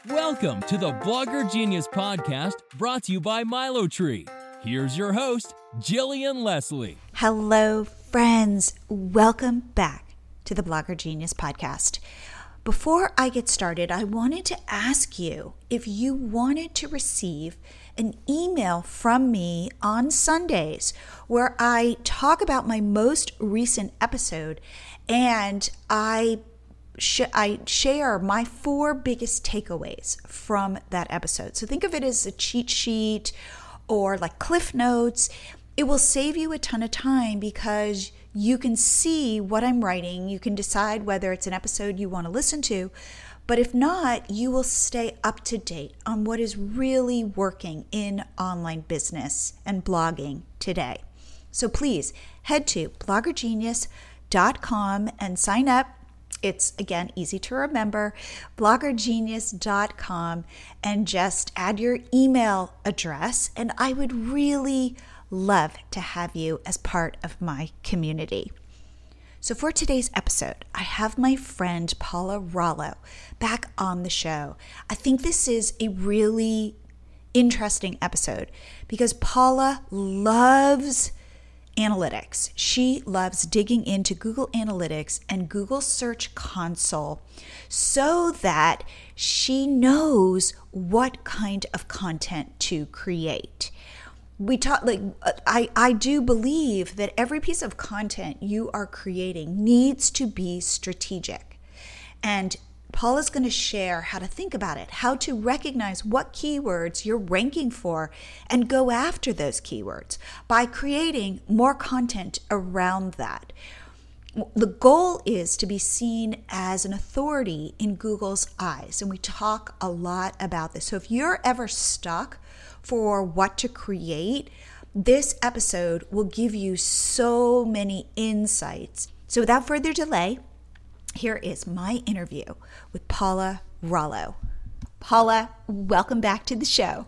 Welcome to the Blogger Genius Podcast, brought to you by MiloTree. Here's your host, Jillian Leslie. Hello, friends. Welcome back to the Blogger Genius Podcast. Before I get started, I wanted to ask you if you wanted to receive an email from me on Sundays where I talk about my most recent episode and I share my 4 biggest takeaways from that episode. So think of it as a cheat sheet or like Cliff Notes. It will save you a ton of time because you can see what I'm writing. You can decide whether it's an episode you want to listen to. But if not, you will stay up to date on what is really working in online business and blogging today. So please head to bloggergenius.com and sign up. It's, again, easy to remember, bloggergenius.com, and just add your email address. And I would really love to have you as part of my community. So for today's episode, I have my friend Paula Rollo back on the show. I think this is a really interesting episode because Paula loves analytics. She loves digging into Google Analytics and Google Search Console so that she knows what kind of content to create. I do believe that every piece of content you are creating needs to be strategic. And Paula's going to share how to think about it, how to recognize what keywords you're ranking for and go after those keywords by creating more content around that. The goal is to be seen as an authority in Google's eyes, and we talk a lot about this. So if you're ever stuck for what to create, this episode will give you so many insights. So without further delay, here is my interview with Paula Rollo. Paula, welcome back to the show.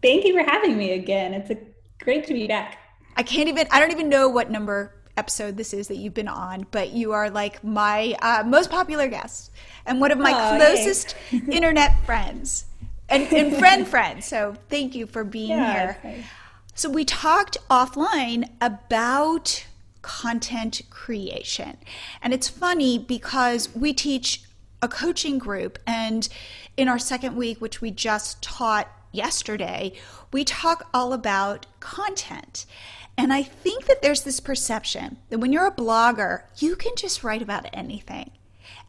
Thank you for having me again. It's great to be back. I don't even know what number episode this is that you've been on, but you are like my most popular guest and one of my closest internet friends and friends. So thank you for being here. Okay. So we talked offline about content creation. And it's funny because we teach a coaching group, and in our second week, which we just taught yesterday, we talk all about content. And I think that there's this perception that when you're a blogger, you can just write about anything.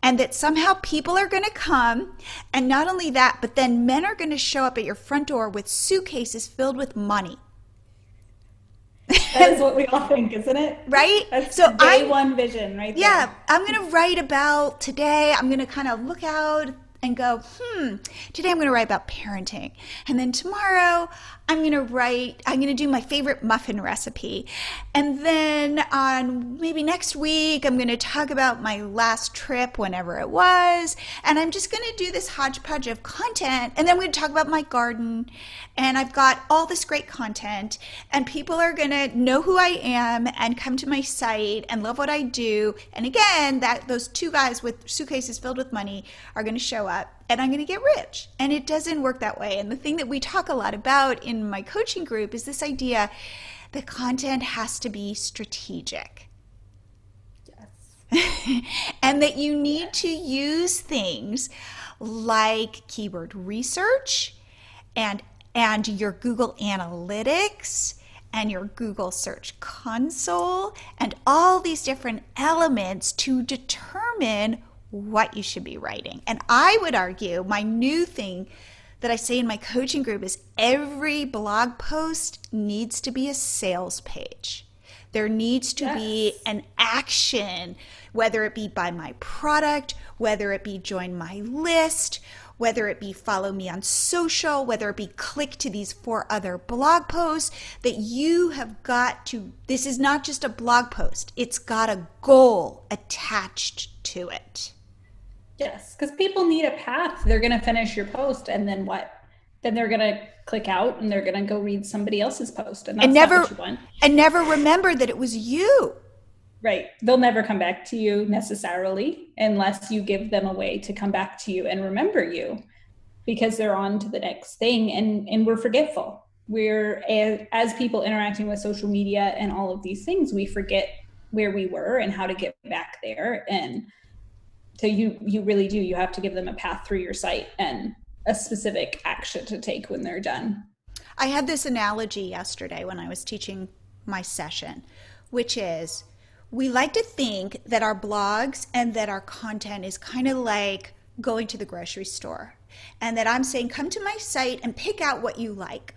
And that somehow people are going to come, and not only that, but then men are going to show up at your front door with suitcases filled with money. That is what we all think, isn't it? Right? That's so day one vision right there. Yeah, I'm going to write about today. I'm going to kind of look out and go, today I'm going to write about parenting. And then tomorrow I'm going to do my favorite muffin recipe. And then on maybe next week, I'm going to talk about my last trip, whenever it was. And I'm just going to do this hodgepodge of content. And then I'm going to talk about my garden. And I've got all this great content. And people are going to know who I am and come to my site and love what I do. And again, those 2 guys with suitcases filled with money are going to show up. And I'm going to get rich. And it doesn't work that way. And the thing that we talk a lot about in my coaching group is this idea that content has to be strategic. Yes. And that you need to use things like keyword research and your Google Analytics and your Google Search Console and all these different elements to determine what you should be writing. And I would argue my new thing that I say in my coaching group is every blog post needs to be a sales page. There needs to be an action, whether it be buy my product, whether it be join my list, whether it be follow me on social, whether it be click to these 4 other blog posts, that you have got to, this is not just a blog post, it's got a goal attached to it. Yes, because people need a path. They're going to finish your post, and then what? Then they're going to click out and they're going to go read somebody else's post, and that's not what you want. And never remember that it was you. Right. They'll never come back to you necessarily unless you give them a way to come back to you and remember you. because they're on to the next thing, and we're forgetful. We're, as people interacting with social media and all of these things, we forget where we were and how to get back there. And so you really do, you have to give them a path through your site and a specific action to take when they're done. I had this analogy yesterday when I was teaching my session, which is, we like to think that our blogs and that our content is kind of like going to the grocery store, and that I'm saying, come to my site and pick out what you like.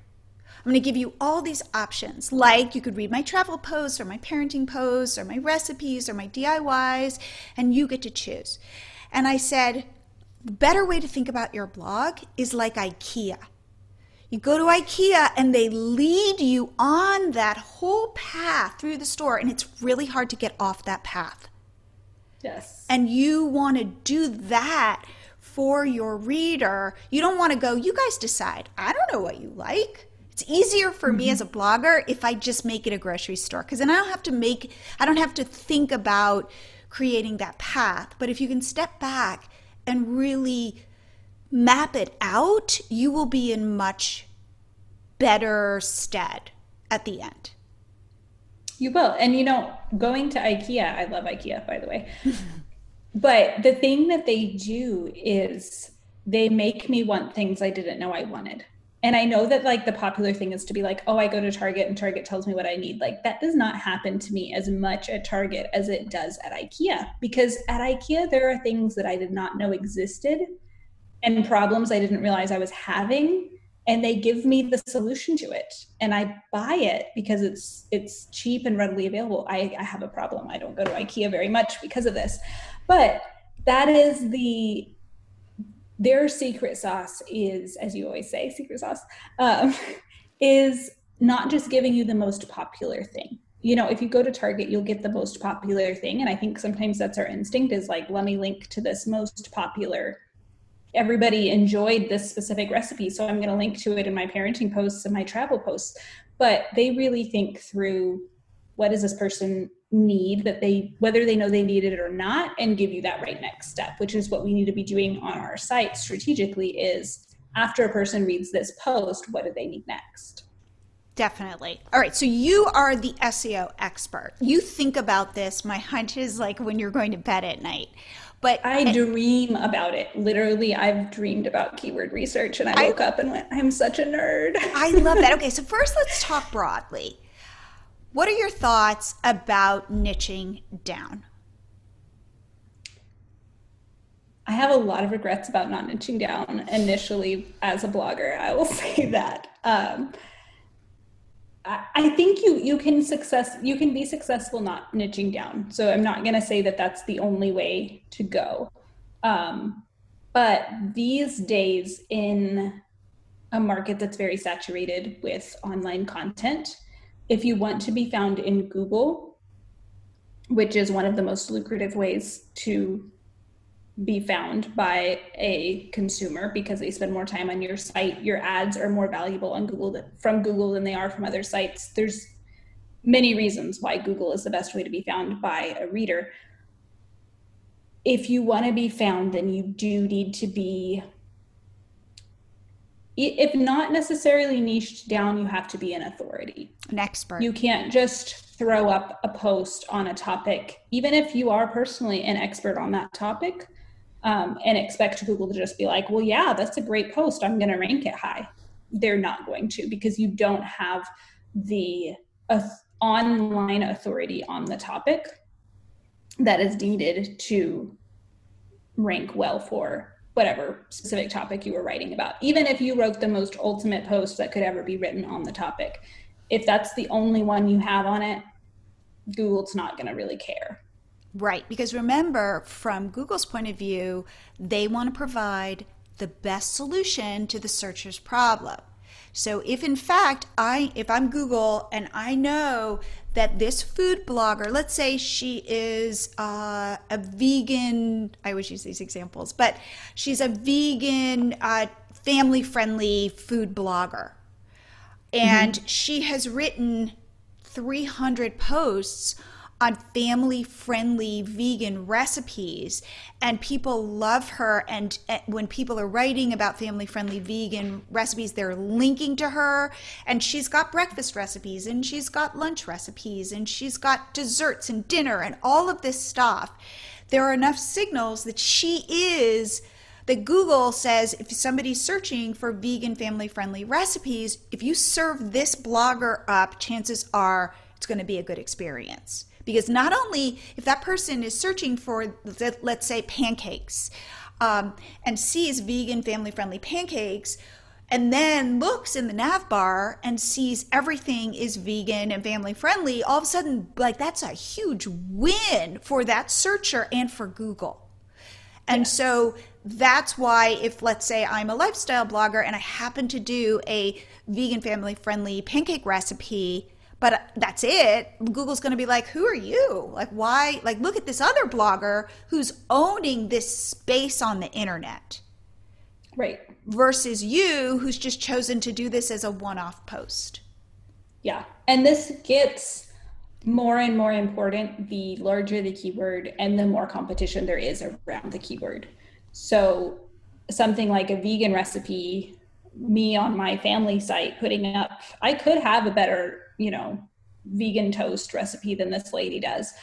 I'm going to give you all these options. Like, you could read my travel posts or my parenting posts or my recipes or my DIYs, and you get to choose. And I said, the better way to think about your blog is like IKEA. You go to IKEA and they lead you on that whole path through the store, and it's really hard to get off that path. Yes. And you want to do that for your reader. You don't want to go, you guys decide. I don't know what you like. It's easier for me as a blogger if I just make it a grocery store, because then I don't have to think about creating that path. But if you can step back and really map it out, you will be in much better stead at the end. You will. And going to IKEA, I love IKEA, by the way. But the thing that they do is they make me want things I didn't know I wanted. And I know that like the popular thing is to be like, oh, I go to Target and Target tells me what I need. Like, that does not happen to me as much at Target as it does at IKEA, because at IKEA, there are things that I did not know existed and problems I didn't realize I was having. And they give me the solution to it. And I buy it because it's cheap and readily available. I have a problem. I don't go to IKEA very much because of this. But that is their secret sauce is, as you always say, secret sauce, is not just giving you the most popular thing. If you go to Target, you'll get the most popular thing. And I think sometimes that's our instinct, is like, let me link to this most popular. Everybody enjoyed this specific recipe, so I'm going to link to it in my parenting posts and my travel posts. But they really think through, what does this person need, whether they know they need it or not, and give you that right next step, which is what we need to be doing on our site strategically, is after a person reads this post, what do they need next? Definitely. All right. So you are the SEO expert. You think about this. My hunch is like when you're going to bed at night. But I dream about it. Literally, I've dreamed about keyword research, and I woke up and went, I'm such a nerd. I love that. Okay. So first, let's talk broadly. What are your thoughts about niching down? I have a lot of regrets about not niching down initially as a blogger. I will say that. I think you can be successful not niching down. So I'm not going to say that that's the only way to go. But these days, in a market that's very saturated with online content, if you want to be found in Google, which is one of the most lucrative ways to be found by a consumer, because they spend more time on your site, your ads are more valuable on from Google than they are from other sites. There's many reasons why Google is the best way to be found by a reader. If you want to be found, then you do need to be, if not necessarily niched down, you have to be an authority. An expert. You can't just throw up a post on a topic, even if you are personally an expert on that topic, and expect Google to just be like, well, yeah, that's a great post, I'm going to rank it high. They're not going to, because you don't have the online authority on the topic that is needed to rank well for whatever specific topic you were writing about. Even if you wrote the most ultimate post that could ever be written on the topic, if that's the only one you have on it, Google's not going to really care. Right, because remember, from Google's point of view, they want to provide the best solution to the searcher's problem. So if in fact, if I'm Google and I know that this food blogger, let's say she is a vegan, I always use these examples, but she's a vegan, family-friendly food blogger. And she has written 300 posts on family-friendly vegan recipes, and people love her. And when people are writing about family-friendly vegan recipes, they're linking to her. And she's got breakfast recipes, and she's got lunch recipes, and she's got desserts and dinner and all of this stuff. There are enough signals that Google says if somebody's searching for vegan family-friendly recipes, if you serve this blogger up, chances are it's going to be a good experience. Because not only if that person is searching for, let's say, pancakes, and sees vegan family-friendly pancakes, and then looks in the nav bar and sees everything is vegan and family-friendly, all of a sudden, like, that's a huge win for that searcher and for Google. And so that's why if, let's say, I'm a lifestyle blogger and I happen to do a vegan family-friendly pancake recipe, but that's it, Google's going to be like, who are you? Like, why? Like, look at this other blogger who's owning this space on the internet. Right. Versus you, who's just chosen to do this as a one-off post. Yeah. And this gets more and more important the larger the keyword and the more competition there is around the keyword. So something like a vegan recipe, me on my family site putting up, I could have a better, vegan toast recipe than this lady does.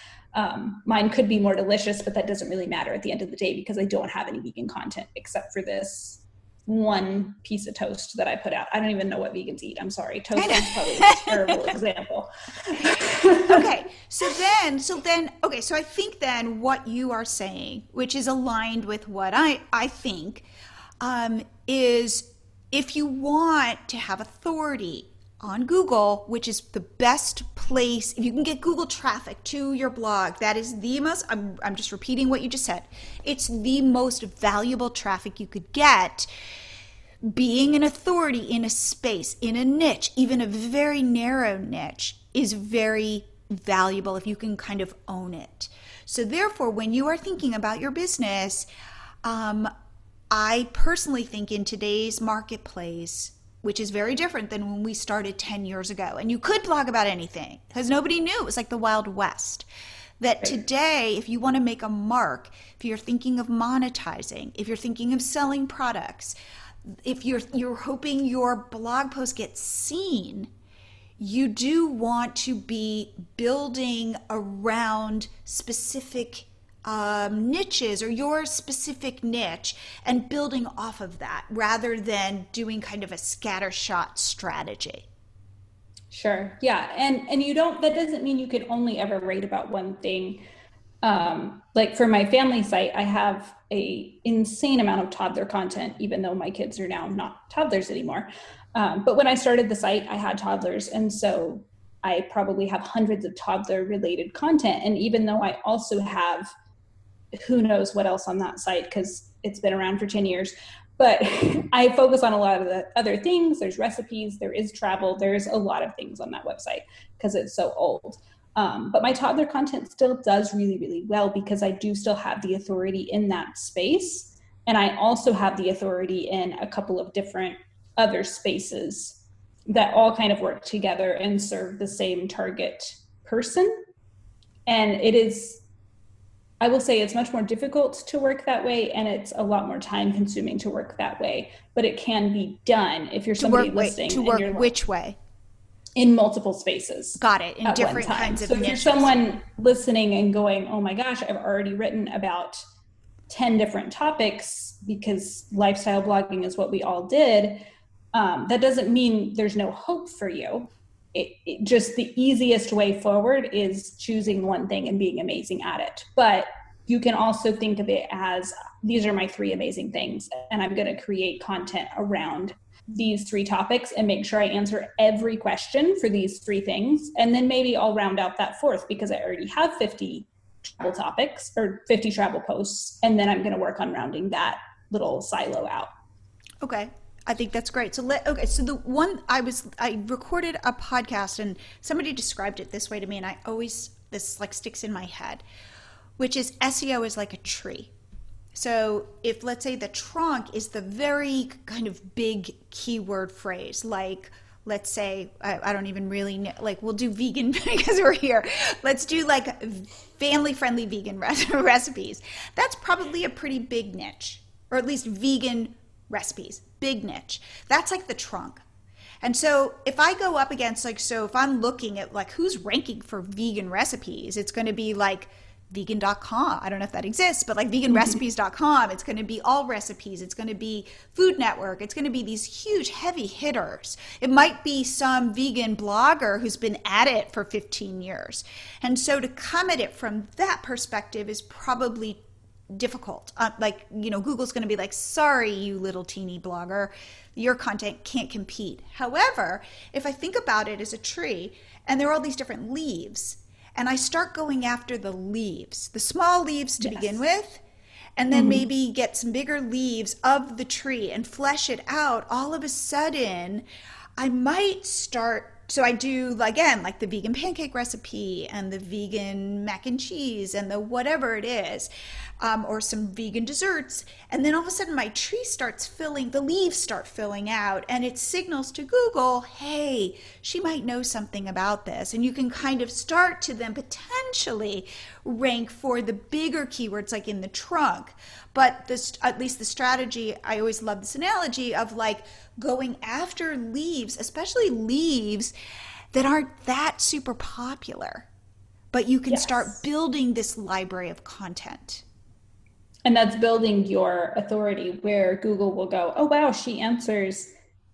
Mine could be more delicious, but that doesn't really matter at the end of the day because I don't have any vegan content except for this one piece of toast that I put out. I don't even know what vegans eat. I'm sorry. Toast is probably a terrible example. Okay. So I think then what you are saying, which is aligned with what I think, is if you want to have authority on Google, which is the best place, if you can get Google traffic to your blog, that is the most, I'm just repeating what you just said, it's the most valuable traffic you could get. Being an authority in a space, in a niche, even a very narrow niche, is very valuable if you can kind of own it. So therefore, when you are thinking about your business, I personally think in today's marketplace, which is very different than when we started 10 years ago. And you could blog about anything because nobody knew. It was like the Wild West. That today, if you want to make a mark, if you're thinking of monetizing, if you're thinking of selling products, if you're hoping your blog post gets seen, you do want to be building around specific niches or your specific niche and building off of that rather than doing kind of a scattershot strategy. Sure. Yeah. And you don't, that doesn't mean you can only ever write about one thing. Like for my family site, I have a insane amount of toddler content, even though my kids are now not toddlers anymore. But when I started the site, I had toddlers. And so I probably have hundreds of toddler related content. And even though I also have who knows what else on that site because it's been around for 10 years, but I focus on a lot of the other things. There's recipes, there is travel, there's a lot of things on that website because it's so old. But my toddler content still does really, really well because I do still have the authority in that space. And I also have the authority in a couple of different other spaces that all kind of work together and serve the same target person. And it is, I will say it's much more difficult to work that way, and it's a lot more time consuming to work that way, but it can be done if you're somebody listening. To work which way? In multiple spaces. Got it. In different kinds of niches. So if you're someone listening and going, oh my gosh, I've already written about 10 different topics because lifestyle blogging is what we all did, that doesn't mean there's no hope for you. It just the easiest way forward is choosing one thing and being amazing at it. But you can also think of it as, these are my 3 amazing things, and I'm going to create content around these 3 topics and make sure I answer every question for these 3 things. And then maybe I'll round out that 4th because I already have 50 travel topics or 50 travel posts. And then I'm going to work on rounding that little silo out. Okay. I think that's great. So so the one I recorded a podcast and somebody described it this way to me, and this like sticks in my head, which is SEO is like a tree. So if, let's say, the trunk is the very kind of big keyword phrase like let's say, I don't even really know, like we'll do vegan because we're here. Let's do like family-friendly vegan recipes. That's probably a pretty big niche, or at least vegan recipes, big niche. That's like the trunk. And so if I go up against like, so if I'm looking at like who's ranking for vegan recipes, it's going to be like vegan.com. I don't know if that exists, but like veganrecipes.com. It's going to be All Recipes. It's going to be Food Network. It's going to be these huge heavy hitters. It might be some vegan blogger who's been at it for 15 years. And so to come at it from that perspective is probably difficult. Like, you know, Google's going to be like, sorry, you little teeny blogger, your content can't compete. However, if I think about it as a tree and there are all these different leaves, and I start going after the leaves, the small leaves to begin with, and then maybe get some bigger leaves of the tree and flesh it out, all of a sudden, I might start. So I do, again, like the vegan pancake recipe and the vegan mac and cheese and the whatever it is, or some vegan desserts. And then all of a sudden my tree starts filling, the leaves start filling out, and it signals to Google, hey, she might know something about this. And you can kind of start to then potentially rank for the bigger keywords like in the trunk. But this, at least the strategy, I always love this analogy of like going after leaves, especially leaves that aren't that super popular, but you can start building this library of content. And that's building your authority where Google will go, oh, wow, she answers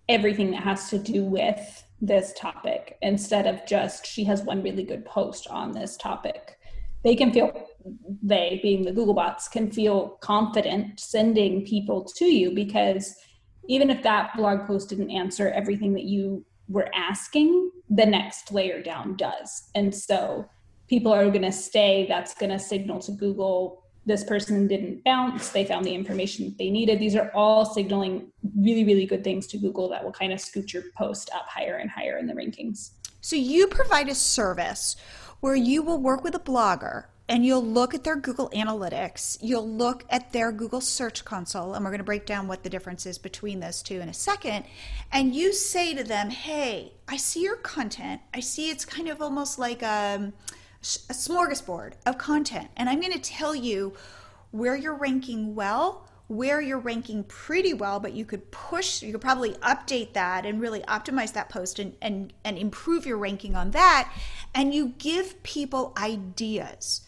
everything that has to do with this topic, instead of just she has one really good post on this topic. They can feel, they being the Google bots, can feel confident sending people to you, because even if that blog post didn't answer everything that you were asking, the next layer down does. And so people are going to stay. That's going to signal to Google, this person didn't bounce. They found the information that they needed. These are all signaling really, really good things to Google that will kind of scoot your post up higher and higher in the rankings. So you provide a service where you will work with a blogger and you'll look at their Google Analytics, you'll look at their Google Search Console, and we're going to break down what the difference is between those two in a second, and you say to them, hey, I see your content. I see it's kind of almost like a smorgasbord of content, and I'm going to tell you where you're ranking well, where you're ranking pretty well, but you could probably update that and really optimize that post and improve your ranking on that. And you give people ideas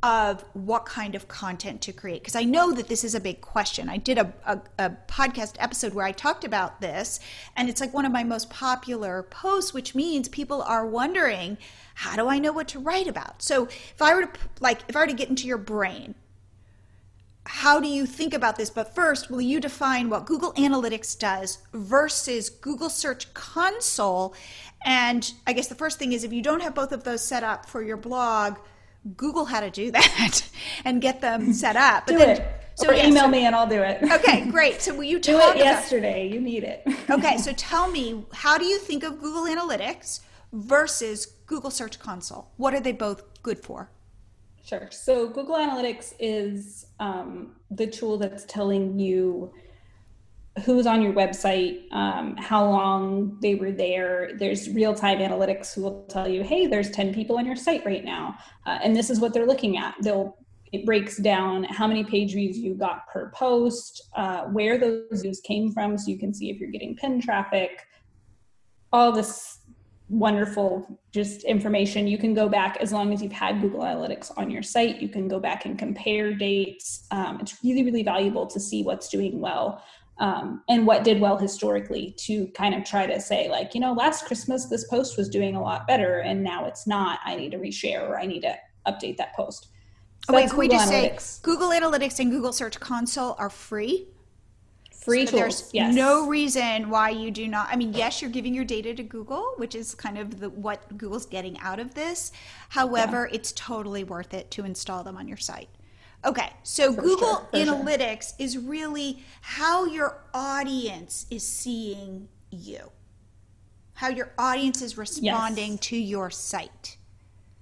of what kind of content to create. Because I know that this is a big question. I did a podcast episode where I talked about this, and it's like one of my most popular posts, which means people are wondering, how do I know what to write about? So if I were to get into your brain, how do you think about this? But first, will you define what Google Analytics does versus Google Search Console? And I guess the first thing is, if you don't have both of those set up for your blog, Google how to do that and get them set up. But email me and I'll do it. Okay, great. So will you do it yesterday? You need it. Okay, so tell me, how do you think of Google Analytics versus Google Search Console? What are they both good for? Sure. So Google Analytics is the tool that's telling you who's on your website, how long they were there. There's real-time analytics who will tell you, hey, there's 10 people on your site right now, and this is what they're looking at. It breaks down how many page views you got per post, where those views came from, so you can see if you're getting pin traffic, all this wonderful just information. You can go back, as long as you've had Google Analytics on your site, you can go back and compare dates. It's really, really valuable to see what's doing well and what did well historically, to kind of try to say, like, last Christmas, this post was doing a lot better and now it's not. I need to reshare, or I need to update that post. So can we just say Google Analytics and Google Search Console are free? Free so tools, there's no reason why you do not. I mean, yes, you're giving your data to Google, which is kind of what Google's getting out of this. However, it's totally worth it to install them on your site. Okay, so Google Analytics is really how your audience is seeing you, how your audience is responding to your site.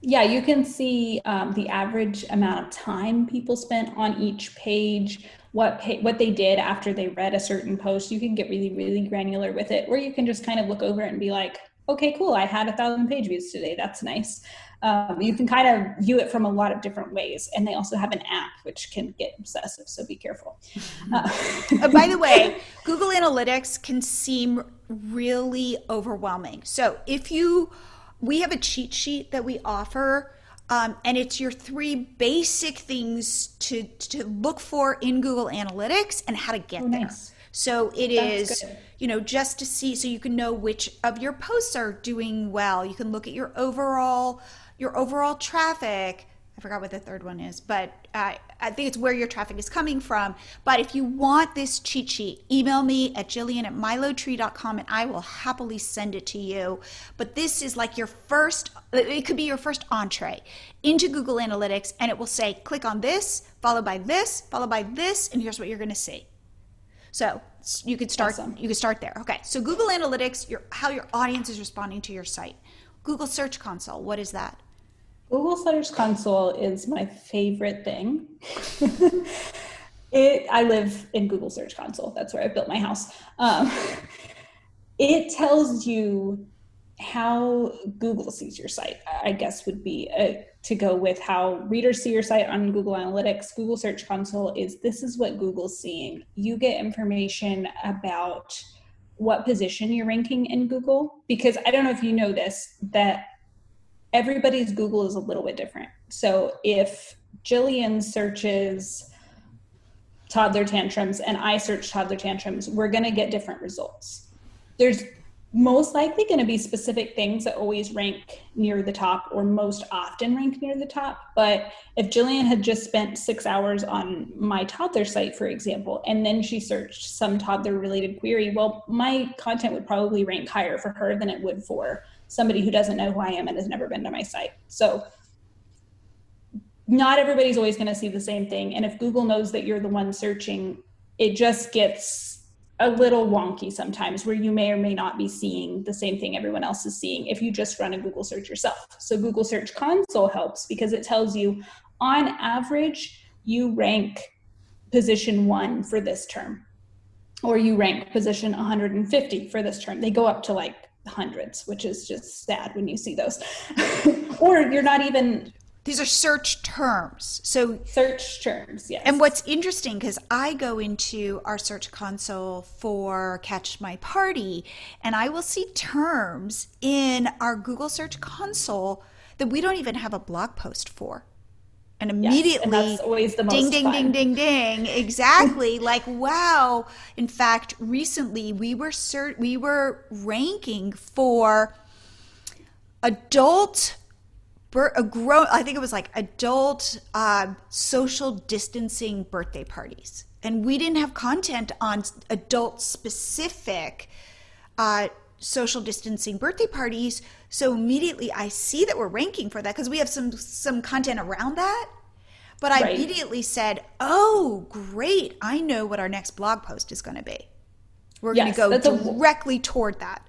Yeah, you can see the average amount of time people spent on each page, what they did after they read a certain post. You can get really, really granular with it, or you can just kind of look over it and be like, okay, cool, I had 1,000 page views today. That's nice. You can kind of view it from a lot of different ways. And they also have an app, which can get obsessive, so be careful. By the way, Google Analytics can seem really overwhelming. So we have a cheat sheet that we offer, and it's your 3 basic things to look for in Google Analytics and how to get there. Nice. So it is, just to see, so you can know which of your posts are doing well. You can look at your overall traffic. I forgot what the third one is, but I think it's where your traffic is coming from. But if you want this cheat sheet, email me at jillian@milotree.com and I will happily send it to you. But this is like it could be your first entree into Google Analytics, and it will say, click on this, followed by this, followed by this, and here's what you're going to see. So you could start. Awesome. You could start there. Okay. So Google Analytics, how your audience is responding to your site. Google Search Console, what is that? Google Search Console is my favorite thing. I live in Google Search Console. That's where I built my house. It tells you how Google sees your site, I guess would be to go with how readers see your site on Google Analytics. Google Search Console this is what Google's seeing. You get information about what position you're ranking in Google, because I don't know if you know this, that everybody's Google is a little bit different. So if Jillian searches toddler tantrums and I search toddler tantrums, we're going to get different results. There's most likely going to be specific things that always rank near the top or most often rank near the top. But if Jillian had just spent 6 hours on my toddler site, for example, and then she searched some toddler related query, well, my content would probably rank higher for her than it would for somebody who doesn't know who I am and has never been to my site. So not everybody's always going to see the same thing. And if Google knows that you're the one searching, it just gets a little wonky sometimes, where you may or may not be seeing the same thing everyone else is seeing if you just run a Google search yourself. So Google Search Console helps because it tells you, on average, you rank position 1 for this term, or you rank position 150 for this term. They go up to like hundreds, which is just sad when you see those. Or you're not even... These are search terms. So search terms, yes. And what's interesting, because I go into our Search Console for Catch My Party, and I will see terms in our Google Search Console that we don't even have a blog post for. And immediately, yes, and that's always the most ding, ding, fun. ding, ding, ding. Exactly. Like, wow. In fact, recently we were ranking for adult social distancing birthday parties. And we didn't have content on adult specific social distancing birthday parties. So immediately I see that we're ranking for that because we have some content around that. But I immediately said, oh, great. I know what our next blog post is going to be. We're going to go directly toward that.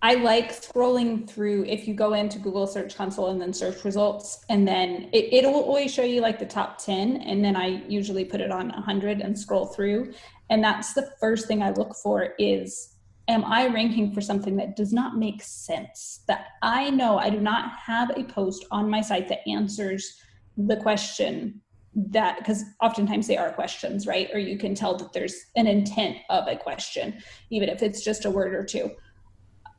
I like scrolling through. If you go into Google Search Console and then search results, and then it'll always show you like the top 10. And then I usually put it on 100 and scroll through. And that's the first thing I look for is, am I ranking for something that does not make sense? That I know I do not have a post on my site that answers the question that, because oftentimes they are questions, right? Or you can tell that there's an intent of a question, even if it's just a word or two.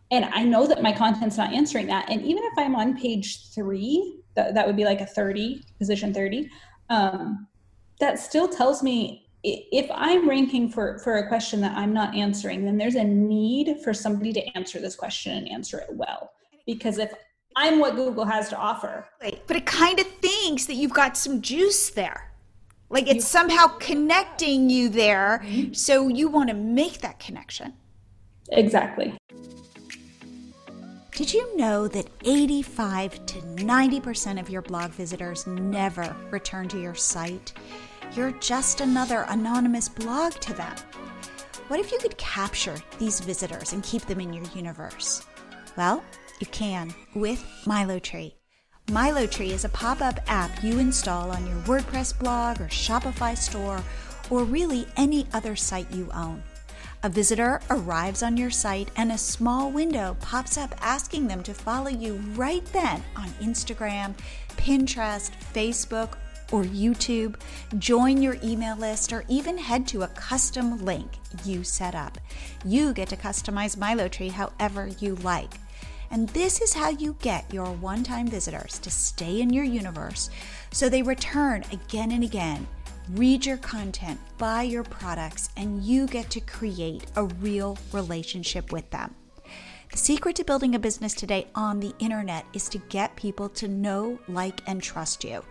And I know that my content's not answering that. And even if I'm on page 3, that would be like a 30, position 30, that still tells me if I'm ranking for a question that I'm not answering, then there's a need for somebody to answer this question and answer it well. Because if I'm what Google has to offer. But it kind of thinks that you've got some juice there. Like it's somehow connecting you there. So you want to make that connection. Exactly. Did you know that 85 to 90% of your blog visitors never return to your site? You're just another anonymous blog to them. What if you could capture these visitors and keep them in your universe? Well, you can with MiloTree. MiloTree is a pop-up app you install on your WordPress blog or Shopify store, or really any other site you own. A visitor arrives on your site and a small window pops up asking them to follow you right then on Instagram, Pinterest, Facebook, or YouTube, join your email list, or even head to a custom link you set up. You get to customize MiloTree however you like. And this is how you get your one-time visitors to stay in your universe so they return again and again, read your content, buy your products, and you get to create a real relationship with them. The secret to building a business today on the internet is to get people to know, like, and trust you.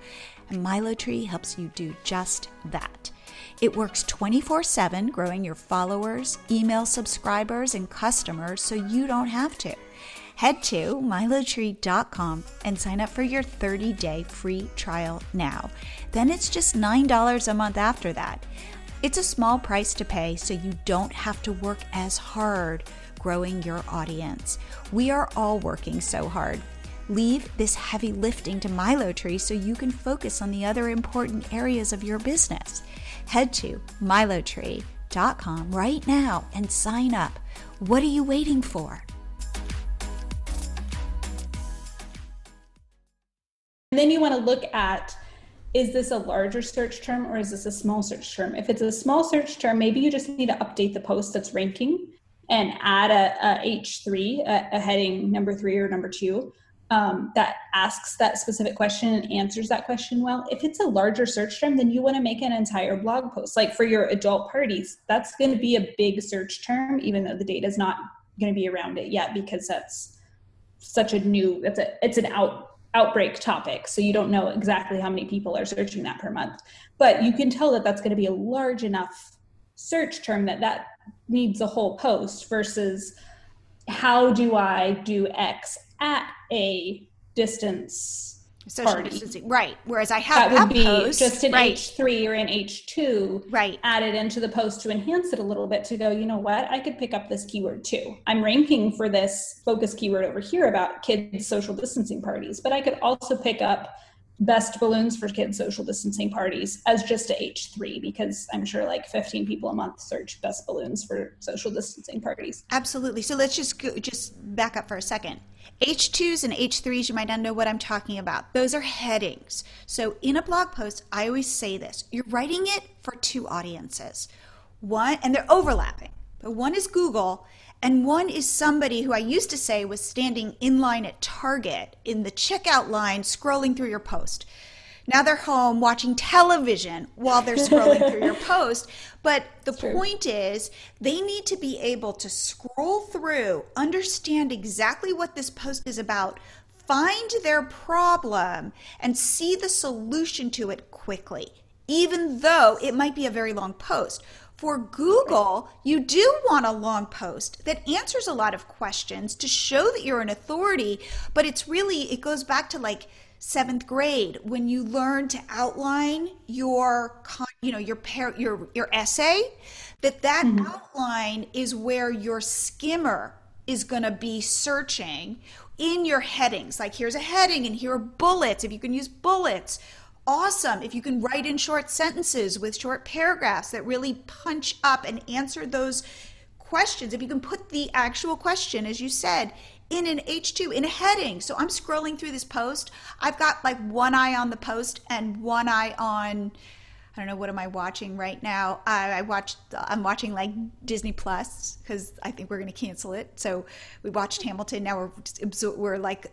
And MiloTree helps you do just that. It works 24/7, growing your followers, email subscribers, and customers so you don't have to. Head to milotree.com and sign up for your 30-day free trial now. Then it's just $9 a month after that. It's a small price to pay so you don't have to work as hard growing your audience. We are all working so hard. Leave this heavy lifting to MiloTree so you can focus on the other important areas of your business. Head to milotree.com right now and sign up. What are you waiting for? And then you want to look at, is this a larger search term or is this a small search term? If it's a small search term, maybe you just need to update the post that's ranking and add a H3, a heading number 3 or number 2, that asks that specific question and answers that question well. If it's a larger search term, then you want to make an entire blog post. Like for your adult parties, that's going to be a big search term, even though the data is not going to be around it yet, because that's such a new, it's an outbreak topic. So you don't know exactly how many people are searching that per month, but you can tell that that's going to be a large enough search term that needs a whole post, versus how do I do X at a distance social party. Distancing, right? Whereas I have that would be post, just an right. H3 or an H2 Right. added into the post to enhance it a little bit, to go, you know what, I could pick up this keyword too. I'm ranking for this focus keyword over here about kids social distancing parties, but I could also pick up best balloons for kids social distancing parties as just a H3, because I'm sure like 15 people a month search best balloons for social distancing parties. Absolutely. So let's just back up for a second. H2s and H3s, you might not know what I'm talking about. Those are headings. So in a blog post, I always say this, you're writing it for two audiences. One, and they're overlapping, but one is Google and one is somebody who I used to say was standing in line at Target in the checkout line scrolling through your post. Now they're home watching television while they're scrolling through your post. But the point is, they need to be able to scroll through, understand exactly what this post is about, find their problem, and see the solution to it quickly, even though it might be a very long post. For Google, you do want a long post that answers a lot of questions to show that you're an authority, but it goes back to like 7th grade when you learn to outline your essay, that outline is where your skimmer is going to be searching in your headings. Like here's a heading and here are bullets. If you can use bullets, awesome. If you can write in short sentences with short paragraphs that really punch up and answer those questions, if you can put the actual question, as you said, in an H2, in a heading. So I'm scrolling through this post. I've got like one eye on the post and one eye on, I don't know, what am I watching right now? I'm watching like Disney Plus because I think we're going to cancel it. So we watched Hamilton. Now we're like,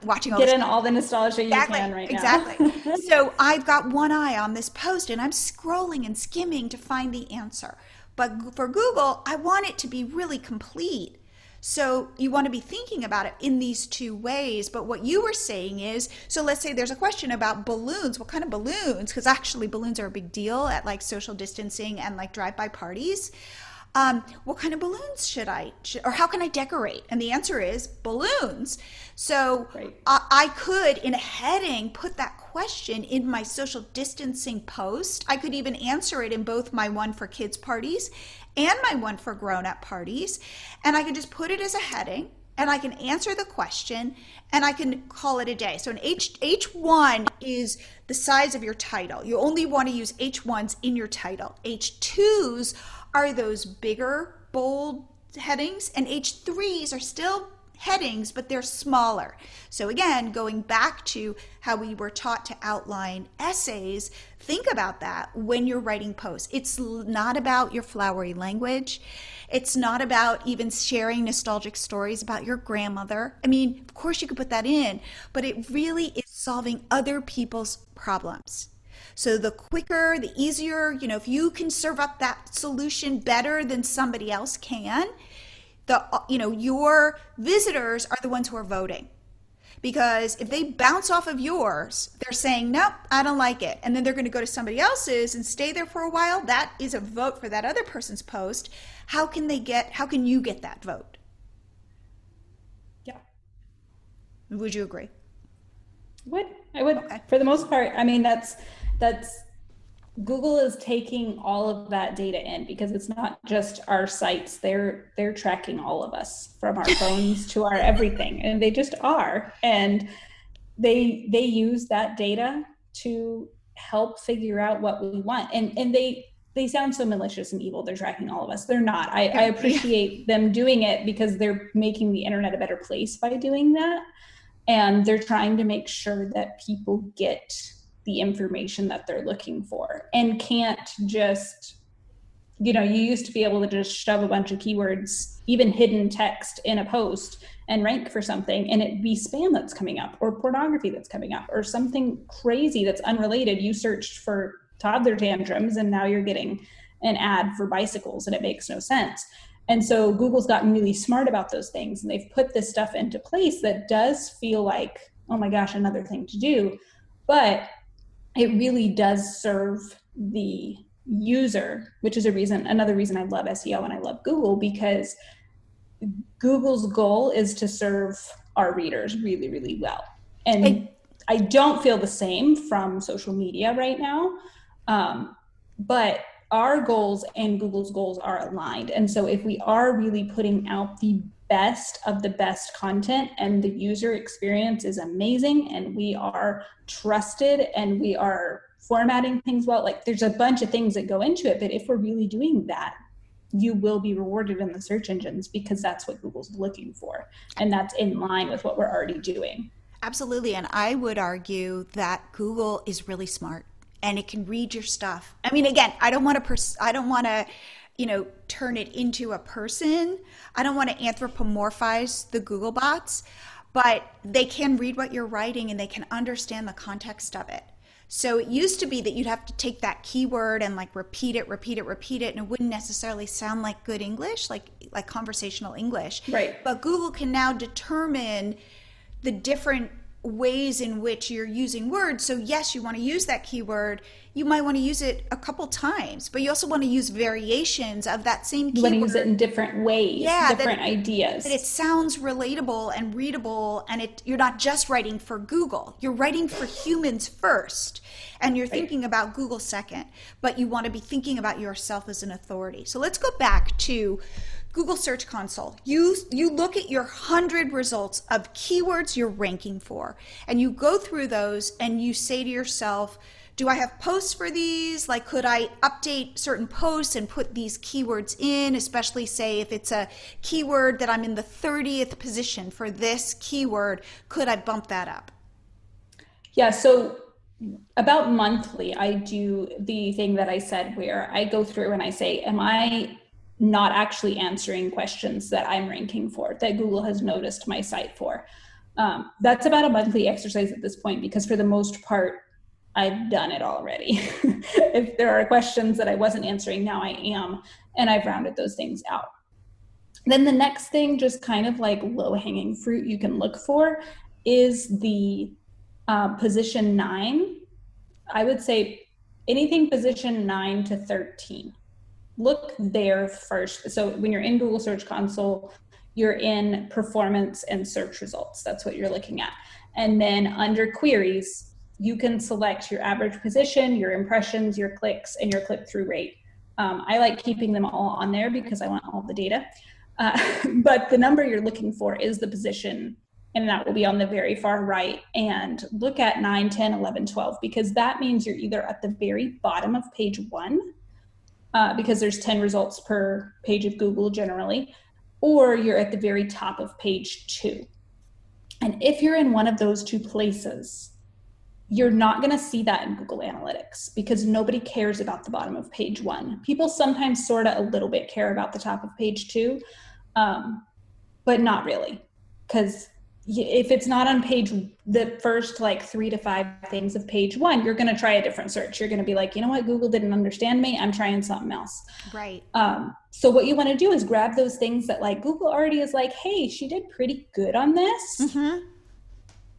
watching all Get in all the nostalgia exactly, you can right now. Exactly. So I've got one eye on this post and I'm scrolling and skimming to find the answer. But for Google, I want it to be really complete. So you want to be thinking about it in these two ways. But what you were saying is, so let's say there's a question about balloons. What kind of balloons? Because actually balloons are a big deal at like social distancing and like drive-by parties. What kind of balloons or how can I decorate? And the answer is balloons. So right. I could, in a heading, put that question in my social distancing post. I could even answer it in both my one for kids parties and my one for grown-up parties. And I could just put it as a heading and I can answer the question and I can call it a day. So an H1 is the size of your title. You only want to use H1s in your title. H2s are those bigger, bold headings, and H3s are still headings, but they're smaller. So again, going back to how we were taught to outline essays, think about that when you're writing posts. It's not about your flowery language. It's not about even sharing nostalgic stories about your grandmother. I mean, of course you could put that in, but it really is solving other people's problems. So the quicker, the easier, if you can serve up that solution better than somebody else can, your visitors are the ones who are voting. Because if they bounce off of yours, they're saying, nope, I don't like it. And then they're going to go to somebody else's and stay there for a while. That is a vote for that other person's post. How can you get that vote? Yeah. Would you agree? I would, okay. For the most part. I mean, that's Google is taking all of that data in, because it's not just our sites. They're tracking all of us, from our phones to our everything, and they just are. And they use that data to help figure out what we want. And they sound so malicious and evil. They're tracking all of us. They're not. I appreciate them doing it, because they're making the internet a better place by doing that. And they're trying to make sure that people get the information that they're looking for, and can't just, you used to be able to just shove a bunch of keywords, even hidden text, in a post and rank for something, and it'd be spam that's coming up, or pornography that's coming up, or something crazy that's unrelated. You searched for toddler tantrums and now you're getting an ad for bicycles, and it makes no sense. And so Google's gotten really smart about those things, and they've put this stuff into place that does feel like, oh my gosh, another thing to do. But it really does serve the user, which is another reason I love SEO and I love Google, because Google's goal is to serve our readers really, really well. And I don't feel the same from social media right now, but our goals and Google's goals are aligned. And so if we are really putting out the best of the best content, and the user experience is amazing, and we are trusted, and we are formatting things well, like there's a bunch of things that go into it. But if we're really doing that, you will be rewarded in the search engines, because that's what Google's looking for. And that's in line with what we're already doing. Absolutely. And I would argue that Google is really smart, and it can read your stuff. I mean, again, I don't want to turn it into a person. I don't want to anthropomorphize the Google bots, but they can read what you're writing, and they can understand the context of it. So it used to be that you'd have to take that keyword and repeat it, and it wouldn't necessarily sound like good English, like conversational English. Right. But Google can now determine the different ways in which you're using words. So yes, you want to use that keyword. You might want to use it a couple times, but you also want to use variations of that same keyword. You want to use it in different ways, different ideas. That it sounds relatable and readable, and you're not just writing for Google. You're writing for humans first, and you're thinking about Google second, but you want to be thinking about yourself as an authority. So let's go back to Google Search Console. You look at your 100 results of keywords you're ranking for, and you go through those, and you say to yourself, do I have posts for these? Like, could I update certain posts and put these keywords in, especially say if it's a keyword that I'm in the 30th position for this keyword, could I bump that up? Yeah, so about monthly, I do the thing that I said, where I go through and I say, am I not actually answering questions that I'm ranking for, that Google has noticed my site for? That's about a monthly exercise at this point, because for the most part, I've done it already. If there are questions that I wasn't answering, now I am, and I've rounded those things out. Then the next thing, just kind of like low-hanging fruit you can look for, is the position 9. I would say anything position 9 to 13. Look there first. So when you're in Google Search Console, you're in performance and search results. That's what you're looking at. And then under queries, you can select your average position, your impressions, your clicks, and your click-through rate. I like keeping them all on there because I want all the data. But the number you're looking for is the position, and that will be on the very far right. And look at 9, 10, 11, 12, because that means you're either at the very bottom of page 1, because there's 10 results per page of Google generally, or you're at the very top of page 2. And if you're in one of those two places, you're not going to see that in Google Analytics, because nobody cares about the bottom of page 1. People sometimes sort of a little bit care about the top of page 2, but not really. Because if it's not on page, the first like 3 to 5 things of page 1, you're going to try a different search. You're going to be like, you know what, Google didn't understand me. I'm trying something else. Right. So what you want to do is grab those things that like Google already is like, hey, she did pretty good on this. Mm-hmm.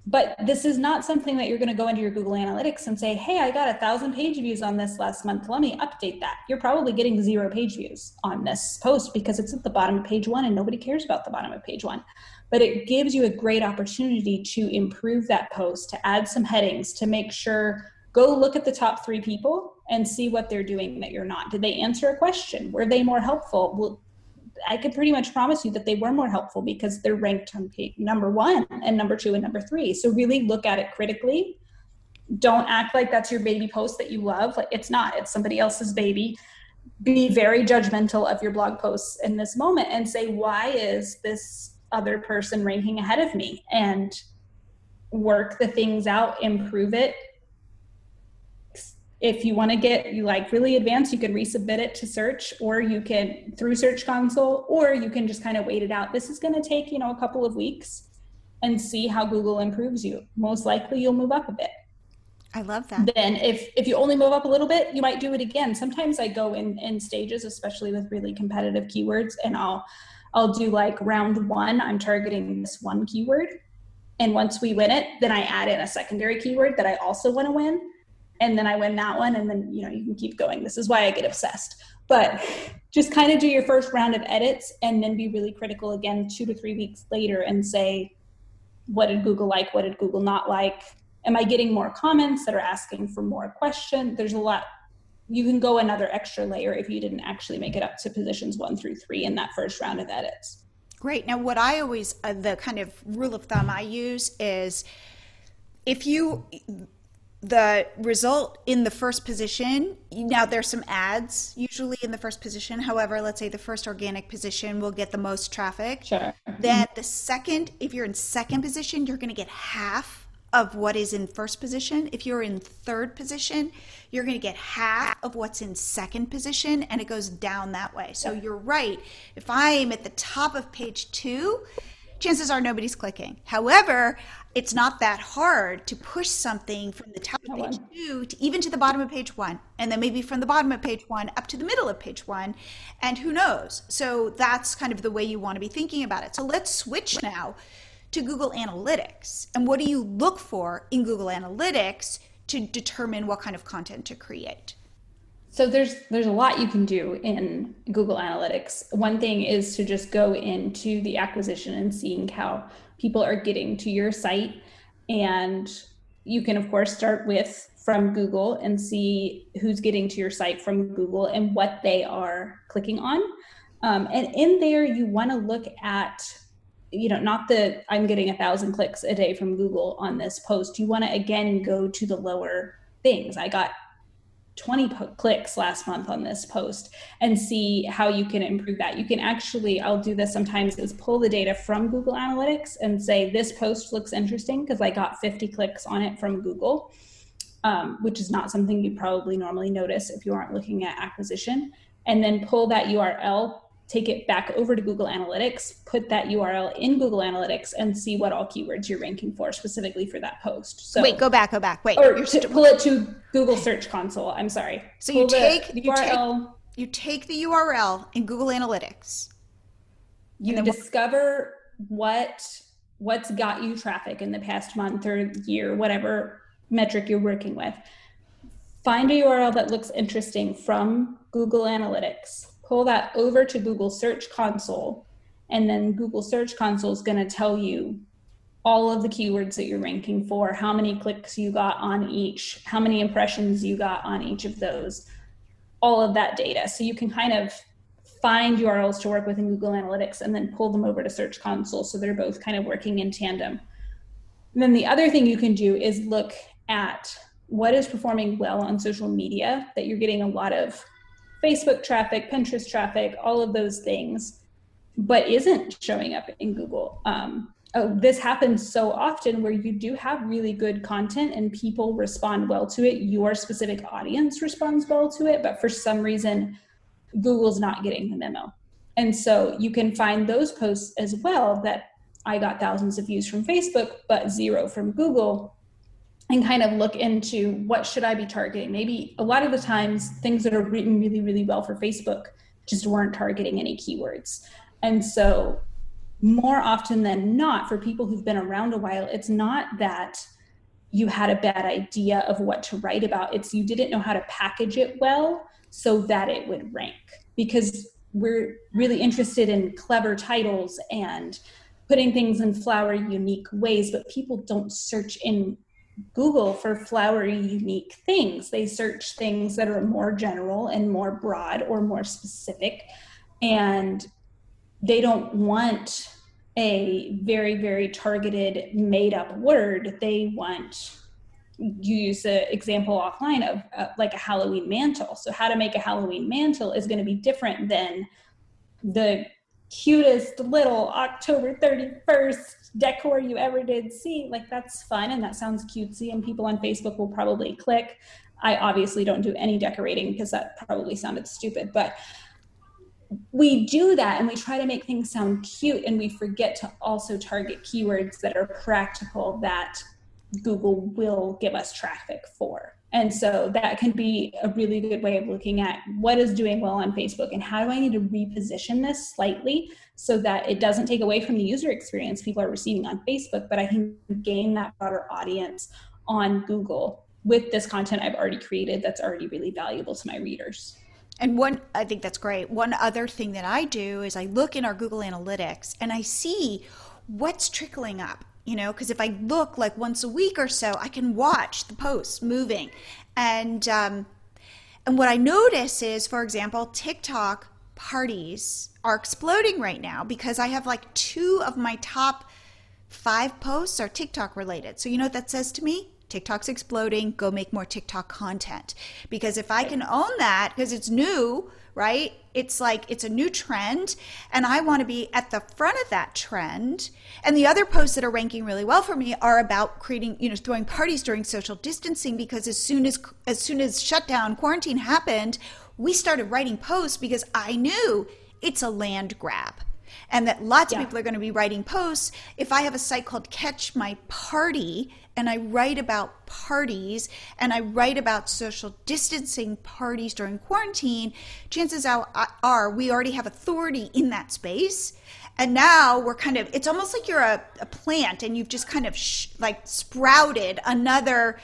But this is not something that you're going to go into your Google Analytics and say, hey, I got 1,000 page views on this last month. Let me update that. You're probably getting 0 page views on this post because it's at the bottom of page 1 and nobody cares about the bottom of page 1. But it gives you a great opportunity to improve that post, to add some headings, to make sure, go look at the top 3 people and see what they're doing that you're not. Did they answer a question? Were they more helpful? Well, I could pretty much promise you that they were more helpful because they're ranked on page number 1 and number 2 and number 3. So really look at it critically. Don't act like that's your baby post that you love. Like, it's not, it's somebody else's baby. Be very judgmental of your blog posts in this moment and say, why is this other person ranking ahead of me? And work the things out, improve it. If you want to get really advanced, you can resubmit it to search, or you can through Search Console, or you can just kind of wait it out. This is going to take, a couple of weeks and see how Google improves you. Most likely you'll move up a bit. I love that. Then if you only move up a little bit, you might do it again. Sometimes I go in stages, especially with really competitive keywords, and I'll do like round 1, I'm targeting this one keyword. And once we win it, then I add in a secondary keyword that I also want to win. And then I win that one, and then, you can keep going. This is why I get obsessed. But just kind of do your first round of edits and then be really critical again 2 to 3 weeks later and say, what did Google like? What did Google not like? Am I getting more comments that are asking for more questions? There's a lot. You can go another extra layer if you didn't actually make it up to positions 1 through 3 in that first round of edits. Great. Now, what I always, the kind of rule of thumb I use is the result in the first position, now there's some ads usually in the first position. However, let's say the first organic position will get the most traffic. Sure. Then the second, if you're in second position, you're going to get half of what is in first position. If you're in third position, you're going to get half of what's in second position, and it goes down that way. So you're right. If I'm at the top of page 2, chances are nobody's clicking. However, it's not that hard to push something from the top of page 2 to even to the bottom of page 1, and then maybe from the bottom of page 1 up to the middle of page 1, and who knows? So that's kind of the way you want to be thinking about it. So let's switch now to Google Analytics. And what do you look for in Google Analytics to determine what kind of content to create? So there's a lot you can do in Google Analytics. One thing is to just go into the acquisition and seeing how people are getting to your site. And you can, of course, start with from Google and see who's getting to your site from Google and what they are clicking on. And in there, you want to look at, not that I'm getting 1,000 clicks a day from Google on this post. You want to, again, go to the lower things. I got 20 clicks last month on this post, and see how you can improve that. You can actually, I'll do this sometimes, is pull the data from Google Analytics and say, this post looks interesting because I got 50 clicks on it from Google, which is not something you'd probably normally notice if you aren't looking at acquisition. And then pull that URL, take it back over to Google Analytics, put that URL in Google Analytics, and see what all keywords you're ranking for specifically for that post. So wait, go back. Wait, or pull it to Google Search Console. I'm sorry. So you take the URL in Google Analytics. You discover what's got you traffic in the past month or year, whatever metric you're working with. Find a URL that looks interesting from Google Analytics. Pull that over to Google Search Console, and then Google Search Console is going to tell you all of the keywords that you're ranking for, how many clicks you got on each, how many impressions you got on each of those, all of that data. So you can kind of find URLs to work with in Google Analytics and then pull them over to Search Console. So they're both kind of working in tandem. And then the other thing you can do is look at what is performing well on social media, that you're getting a lot of Facebook traffic, Pinterest traffic, all of those things, but isn't showing up in Google. This happens so often where you do have really good content and people respond well to it. Your specific audience responds well to it, but for some reason, Google's not getting the memo. And so you can find those posts as well that I got thousands of views from Facebook, but 0 from Google, and kind of look into what should I be targeting. Maybe a lot of the times things that are written really, really well for Facebook just weren't targeting any keywords. And so more often than not, for people who've been around a while, it's not that you had a bad idea of what to write about. It's you didn't know how to package it well so that it would rank, because we're really interested in clever titles and putting things in flowery, unique ways, but people don't search in Google for flowery, unique things. They search things that are more general and more broad or more specific, and they don't want a very, very targeted, made up word. They want, you use the example offline of like a Halloween mantle. So how to make a Halloween mantle is going to be different than the cutest little October 31st decor you ever did see. Like, that's fun and that sounds cutesy and people on Facebook will probably click. I obviously don't do any decorating because that probably sounded stupid, but we do that and we try to make things sound cute, and we forget to also target keywords that are practical that Google will give us traffic for. And so that can be a really good way of looking at what is doing well on Facebook and how do I need to reposition this slightly so that it doesn't take away from the user experience people are receiving on Facebook, but I can gain that broader audience on Google with this content I've already created that's already really valuable to my readers. And I think that's great. One other thing that I do is I look in our Google Analytics and I see what's trickling up, because if I look like once a week or so, I can watch the posts moving. And what I notice is, for example, TikTok parties are exploding right now because I have like 2 of my top 5 posts are TikTok related. So you know what that says to me? TikTok's exploding, go make more TikTok content. Because if I can own that, because it's new, right? It's like, it's a new trend and I want to be at the front of that trend. And the other posts that are ranking really well for me are about creating, throwing parties during social distancing, because as soon as shutdown quarantine happened, we started writing posts because I knew it's a land grab. And that lots of people are going to be writing posts. If I have a site called Catch My Party and I write about parties and I write about social distancing parties during quarantine, chances are we already have authority in that space. And now we're it's almost like you're a plant and you've just kind of sprouted another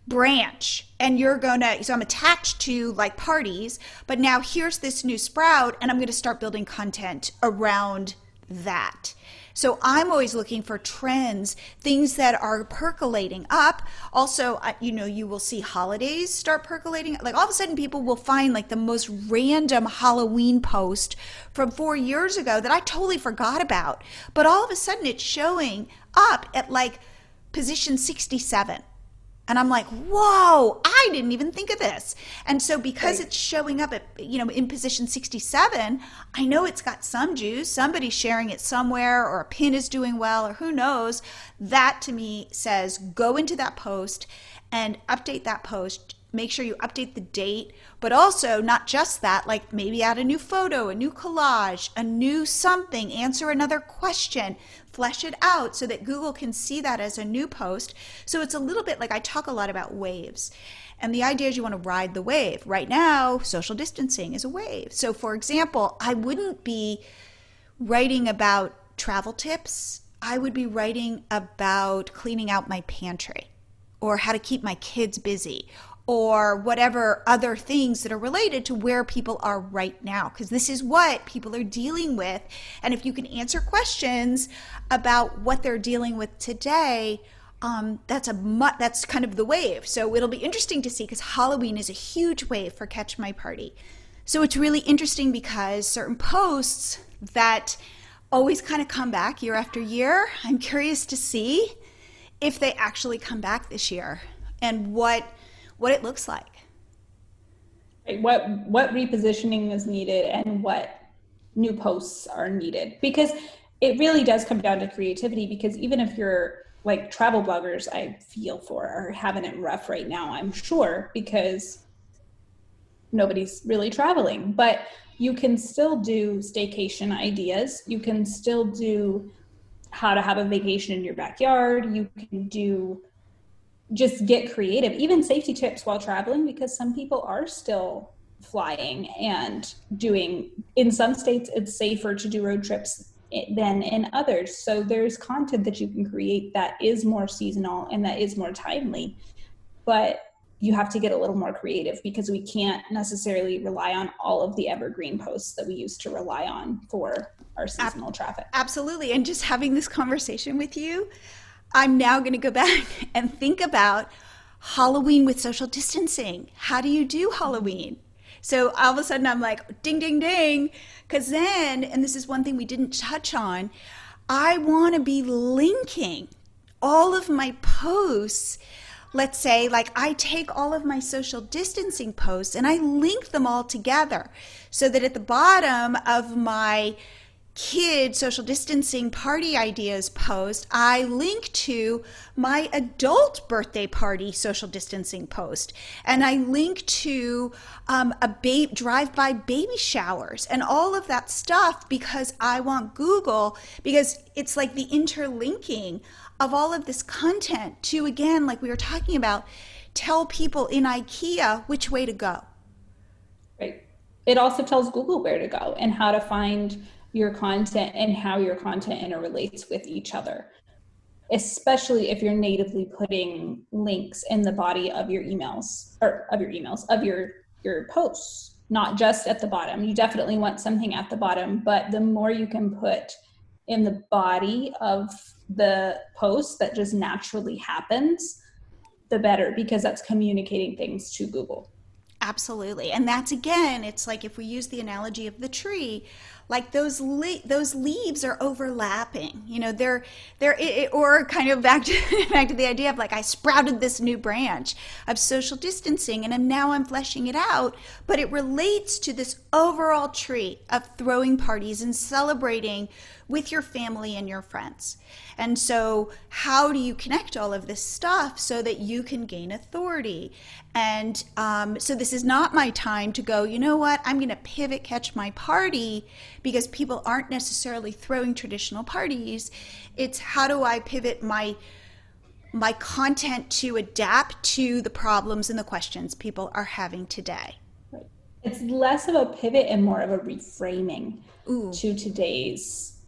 branch, and so I'm attached to like parties, but now here's this new sprout and I'm going to start building content around that. So I'm always looking for trends, things that are percolating up. Also, you will see holidays start percolating. Like all of a sudden people will find like the most random Halloween post from 4 years ago that I totally forgot about. But all of a sudden it's showing up at like position 67. And I'm like, whoa, I didn't even think of this. And so because it's showing up at, in position 67, I know it's got some juice. Somebody's sharing it somewhere, or a pin is doing well, or who knows. That to me says go into that post and update that post. Make sure you update the date, but also not just that, like maybe add a new photo, a new collage, a new something, answer another question, flesh it out so that Google can see that as a new post. So it's a little bit like I talk a lot about waves. And the idea is you want to ride the wave. Right now, social distancing is a wave. So for example, I wouldn't be writing about travel tips. I would be writing about cleaning out my pantry or how to keep my kids busy, or whatever other things that are related to where people are right now, because this is what people are dealing with. And if you can answer questions about what they're dealing with today, that's kind of the wave. So it'll be interesting to see, because Halloween is a huge wave for Catch My Party. So it's really interesting because certain posts that always kind of come back year after year, I'm curious to see if they actually come back this year and what it looks like. Right. What repositioning is needed and what new posts are needed, because it really does come down to creativity. Because even if you're like travel bloggers, I feel for are having it rough right now, I'm sure, because nobody's really traveling, but you can still do staycation ideas. You can still do how to have a vacation in your backyard. You can do, just get creative, even safety tips while traveling, because some people are still flying and doing, in some states it's safer to do road trips than in others. So there's content that you can create that is more seasonal and that is more timely, but you have to get a little more creative, because we can't necessarily rely on all of the evergreen posts that we used to rely on for our seasonal traffic. Absolutely. And just having this conversation with you, I'm now going to go back and think about Halloween with social distancing. How do you do Halloween? So all of a sudden I'm like, ding, ding, ding. Because then, and this is one thing we didn't touch on, I want to be linking all of my posts. Let's say, like, I take all of my social distancing posts and I link them all together so that at the bottom of my kid social distancing party ideas post, I link to my adult birthday party social distancing post. And I link to a drive-by baby showers and all of that stuff, because I want Google, because it's like the interlinking of all of this content to, again, like we were talking about, tell people in IKEA which way to go. Right. It also tells Google where to go and how to find your content and how your content interrelates with each other, especially if you're natively putting links in the body of your emails, or of your posts, not just at the bottom. You definitely want something at the bottom, but the more you can put in the body of the post that just naturally happens, the better, because that's communicating things to Google. Absolutely. And that's, again, it's like if we use the analogy of the tree, like those leaves are overlapping, you know, they're or kind of back to the idea of like, I sprouted this new branch of social distancing and now I'm fleshing it out, but it relates to this overall tree of throwing parties and celebrating with your family and your friends. And so how do you connect all of this stuff so that you can gain authority? And so this is not my time to go, you know what, I'm going to pivot catch my party, because people aren't necessarily throwing traditional parties. It's how do I pivot my content to adapt to the problems and the questions people are having today. Right. It's less of a pivot and more of a reframing to today's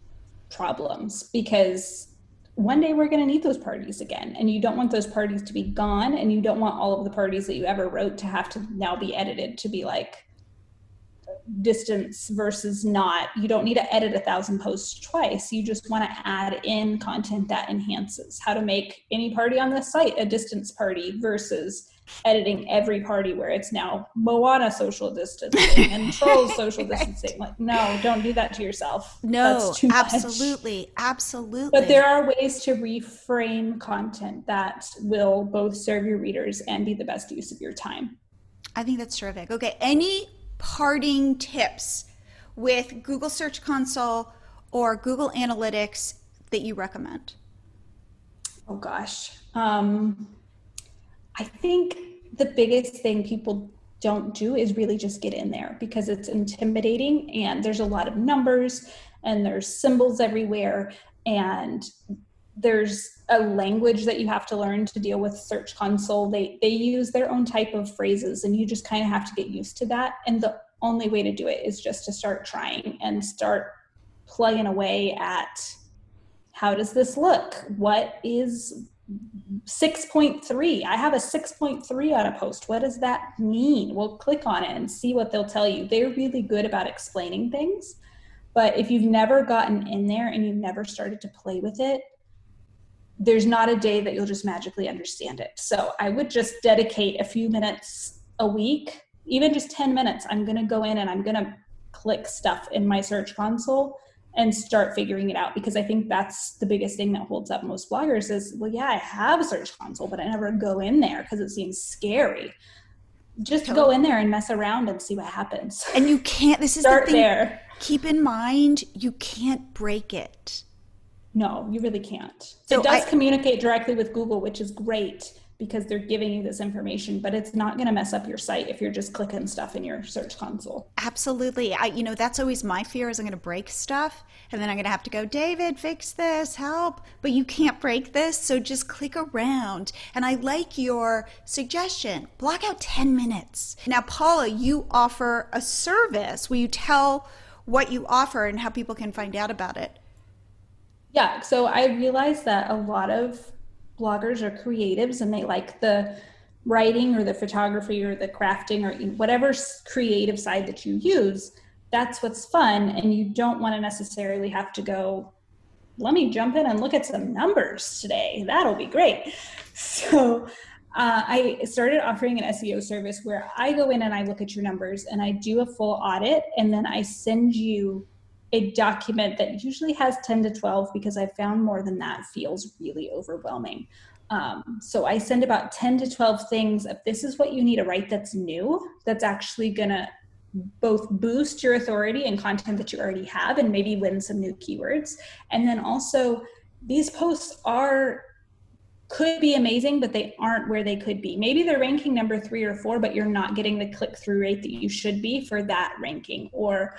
problems, because one day we're going to need those parties again, and you don't want those parties to be gone, and you don't want all of the parties that you ever wrote to have to now be edited to be like distance versus not. You don't need to edit 1,000 posts twice. You just want to add in content that enhances how to make any party on the site a distance party versus editing every party where it's now Moana social distancing and Trolls social distancing. Like, no, don't do that to yourself. No, that's too absolutely, much. Absolutely. But there are ways to reframe content that will both serve your readers and be the best use of your time. I think that's terrific. Okay, any parting tips with Google Search Console or Google Analytics that you recommend? Oh gosh. I think the biggest thing people don't do is really just get in there, because it's intimidating and there's a lot of numbers and there's symbols everywhere, and there's a language that you have to learn to deal with Search Console. They use their own type of phrases, and you just kind of have to get used to that. And the only way to do it is just to start trying and start plugging away at, how does this look? What is 6.3? I have a 6.3 on a post. What does that mean? Well, click on it and see what they'll tell you. They're really good about explaining things. But if you've never gotten in there and you've never started to play with it, there's not a day that you'll just magically understand it. So I would just dedicate a few minutes a week even just 10 minutes, I'm going to go in and I'm going to click stuff in my search console and start figuring it out, because I think that's the biggest thing that holds up most bloggers is, well, yeah, I have a search console, but I never go in there because it seems scary. Just go in there and mess around and see what happens. And you can't, this is Start the thing, there. Keep in mind, you can't break it. No, you really can't. So it does communicate directly with Google, which is great because they're giving you this information, but it's not going to mess up your site if you're just clicking stuff in your search console. Absolutely. That's always my fear, is I'm going to break stuff and then I'm going to have to go, David, fix this, help. But you can't break this, so just click around. And I like your suggestion. Block out 10 minutes. Now, Paula, you offer a service. Will you tell what you offer and how people can find out about it? Yeah, so I realized that a lot of bloggers are creatives and they like the writing or the photography or the crafting or whatever creative side that you use. That's what's fun. And you don't want to necessarily have to go, let me jump in and look at some numbers today. That'll be great. So I started offering an SEO service where I go in and I look at your numbers and I do a full audit, and then I send you a document that usually has 10 to 12, because I found more than that feels really overwhelming. So I send about 10 to 12 things of, this is what you need to write that's new, that's actually going to both boost your authority and content that you already have and maybe win some new keywords. And then also, these posts could be amazing, but they aren't where they could be. Maybe they're ranking number 3 or 4, but you're not getting the click-through rate that you should be for that ranking. Or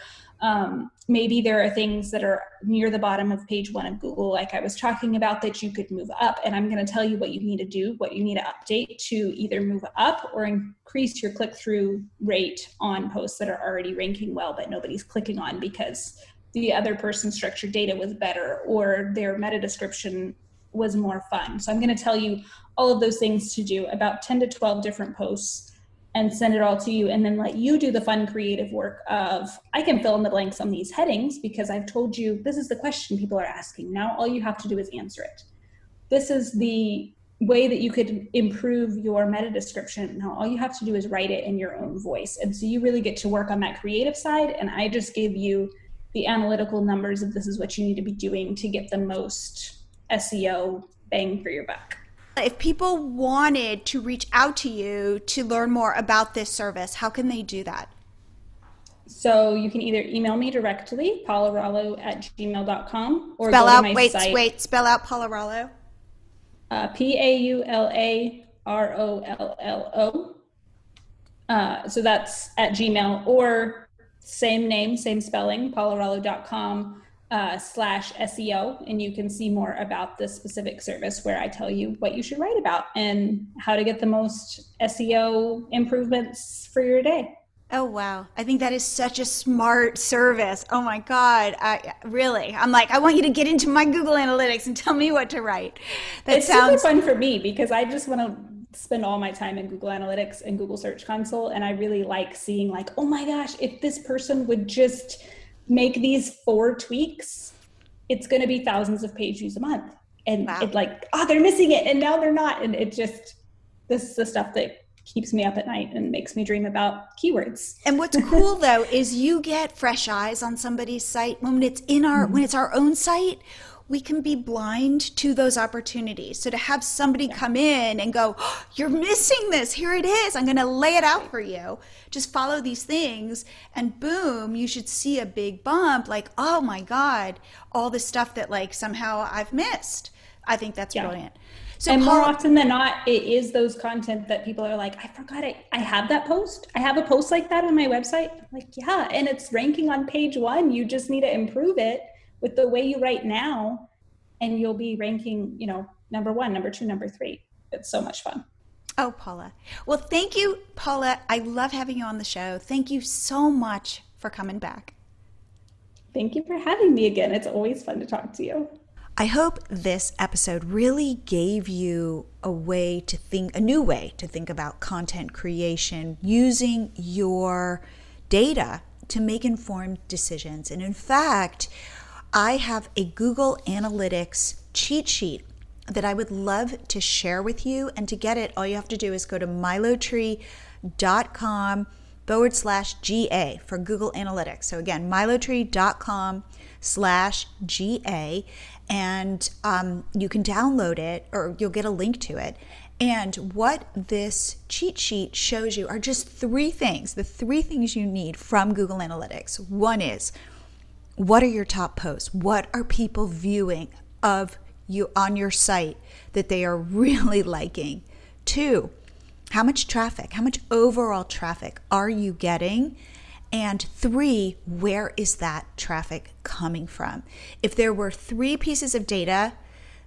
maybe there are things that are near the bottom of page 1 of Google, like I was talking about, that you could move up. And I'm going to tell you what you need to do, what you need to update to either move up or increase your click-through rate on posts that are already ranking well, but nobody's clicking on because the other person's structured data was better or their meta description was more fun. So I'm going to tell you all of those things to do, about 10 to 12 different posts, and send it all to you, and then let you do the fun creative work of, I can fill in the blanks on these headings because I've told you this is the question people are asking. Now all you have to do is answer it. This is the way that you could improve your meta description. Now all you have to do is write it in your own voice. And so you really get to work on that creative side, and I just gave you the analytical numbers of, this is what you need to be doing to get the most SEO bang for your buck. If people wanted to reach out to you to learn more about this service, how can they do that? So you can either email me directly, paularollo@gmail.com, or spell go out, to my site. Spell out Paula Rollo. PAULAROLLO. So that's at Gmail, or same name, same spelling, paularollo.com. /SEO, and you can see more about this specific service where I tell you what you should write about and how to get the most SEO improvements for your day. Oh, wow. I think that is such a smart service. Oh my God. I'm like, I want you to get into my Google Analytics and tell me what to write. It's super fun for me because I just want to spend all my time in Google Analytics and Google Search Console. And I really like seeing, like, oh my gosh, if this person would just make these 4 tweaks, it's going to be thousands of page views a month. And It's like, they're missing it. And now they're not. And this is the stuff that keeps me up at night and makes me dream about keywords. And what's cool though, is you get fresh eyes on somebody's site when it's when it's our own site. We can be blind to those opportunities. So to have somebody come in and go, oh, you're missing this, here it is, I'm going to lay it out for you. Just follow these things and boom, you should see a big bump, like, oh my God, all this stuff that like somehow I've missed. I think that's brilliant. So and more often than not, it is those content that people are like, I forgot I have that post. I have a post like that on my website. I'm like, yeah, and it's ranking on page 1. You just need to improve it with the way you write now, and you'll be ranking, number 1, number 2, number 3. It's so much fun. Oh, Paula. Well, thank you, Paula. I love having you on the show. Thank you so much for coming back. Thank you for having me again. It's always fun to talk to you. I hope this episode really gave you a new way to think about content creation using your data to make informed decisions. And in fact, I have a Google Analytics cheat sheet that I would love to share with you. And to get it, all you have to do is go to milotree.com milotree.com/GA for Google Analytics. So again, milotree.com/GA, and you can download it, or you'll get a link to it. And what this cheat sheet shows you are just 3 things, the 3 things you need from Google Analytics. One is, what are your top posts? What are people viewing of you on your site that they are really liking? 2, how much traffic, how much overall traffic are you getting? And 3, where is that traffic coming from? If there were 3 pieces of data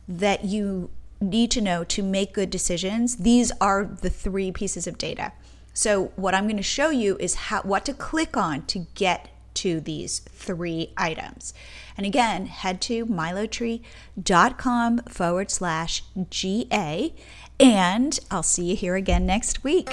that you need to know to make good decisions, these are the 3 pieces of data. So what I'm going to show you is what to click on to get to these 3 items. And again, head to milotree.com/GA, and I'll see you here again next week.